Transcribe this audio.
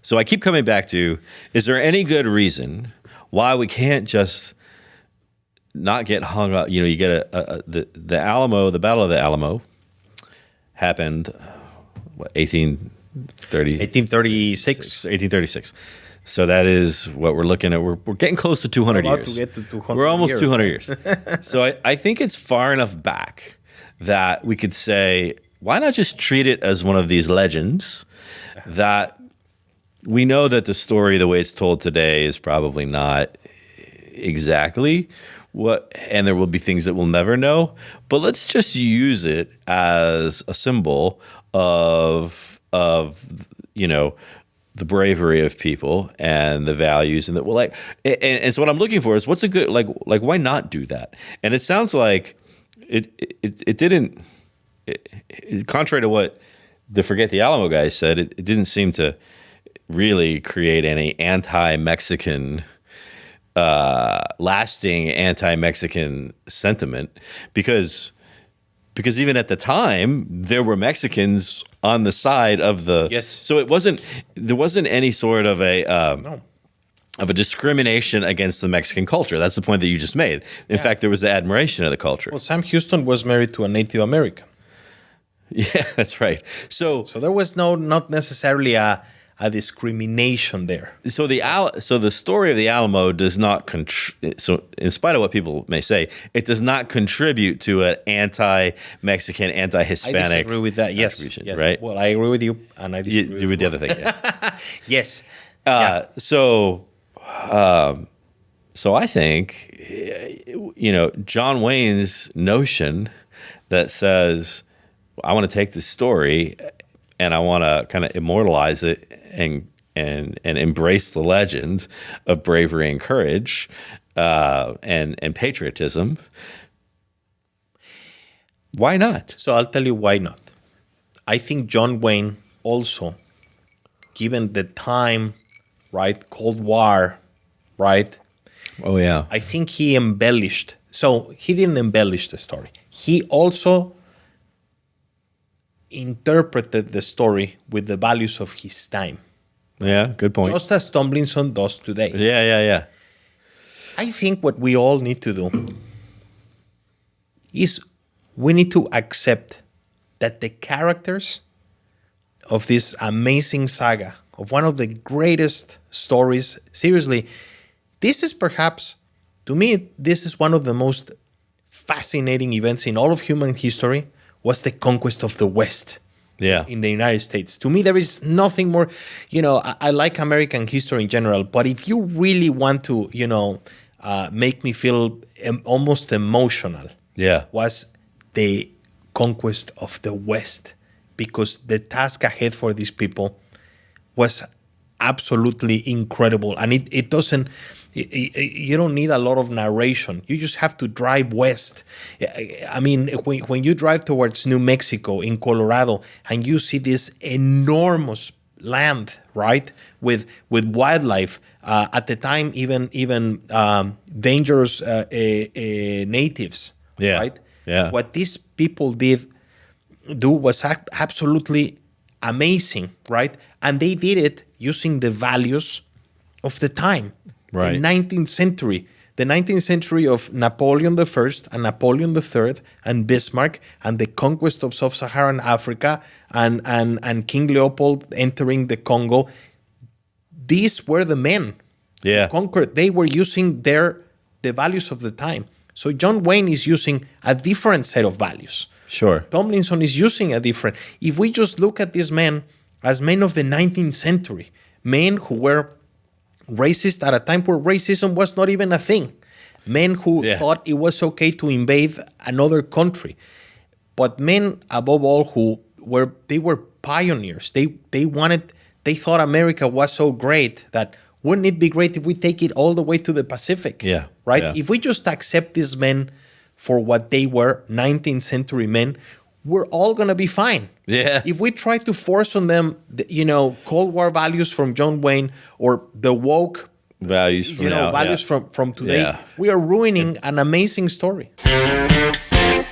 So I keep coming back to: is there any good reason why we can't just not get hung up? You get the Alamo, the Battle of the Alamo happened, 1836. 1836. So that is what we're looking at. We're getting close to 200 We're about years. to get to 200 We're almost years. 200 years. So I think it's far enough back that we could say, why not just treat it as one of these legends that we know that the story, the way it's told today, is probably not exactly what, and there will be things that we'll never know. But let's just use it as a symbol of the bravery of people and the values, and that and so what I'm looking for is what's a good like why not do that? And it sounds like it didn't. Contrary to what the Forget the Alamo guys said, it didn't seem to really create any anti-Mexican, lasting anti-Mexican sentiment, because even at the time there were Mexicans on the side of the So there wasn't any sort of a discrimination against the Mexican culture. That's the point that you just made. In fact, there was the admiration of the culture. Well, Sam Houston was married to a Native American. Yeah, that's right. So there was not necessarily a discrimination there. So the story of the Alamo does not so in spite of what people may say, it does not contribute to an anti-Mexican, anti-Hispanic. I disagree with that. Yes, right. Well, I agree with you, and I disagree with the other thing. Yeah. Yes. So I think John Wayne's notion that says, I want to take this story and I want to kind of immortalize it and embrace the legend of bravery and courage and patriotism. Why not? So I'll tell you why not. I think John Wayne also, given the time, right, Cold War, right? Oh, yeah. I think he embellished. So he didn't embellish the story. He also interpreted the story with the values of his time. Yeah, good point. Just as Tomlinson does today. Yeah. I think what we all need to do is we need to accept that the characters of this amazing saga, of one of the greatest stories, seriously, this is perhaps, to me, this is one of the most fascinating events in all of human history, was the conquest of the West in the United States. To me, there is nothing more, I like American history in general, but if you really want to, make me feel almost emotional, was the conquest of the West, because the task ahead for these people was absolutely incredible. And it doesn't, you don't need a lot of narration. You just have to drive west. I mean, when you drive towards New Mexico, in Colorado, and you see this enormous land, right, with wildlife, at the time even dangerous natives, right? Yeah. What these people do was absolutely amazing, right? And they did it using the values of the time. Right. The 19th century of Napoleon I and Napoleon III and Bismarck, and the conquest of sub-Saharan Africa and King Leopold entering the Congo. These were the men who conquered. They were using the values of the time. So John Wayne is using a different set of values. Sure. Tomlinson is using a different. If we just look at these men as men of the 19th century, men who were racist at a time where racism was not even a thing, men who thought it was okay to invade another country, but men above all who were pioneers. They thought America was so great that wouldn't it be great if we take it all the way to the Pacific? Yeah. Right? Yeah. If we just accept these men for what they were, 19th century men, we're all going to be fine. Yeah. If we try to force on them, Cold War values from John Wayne or the woke values from values from today, we are ruining an amazing story.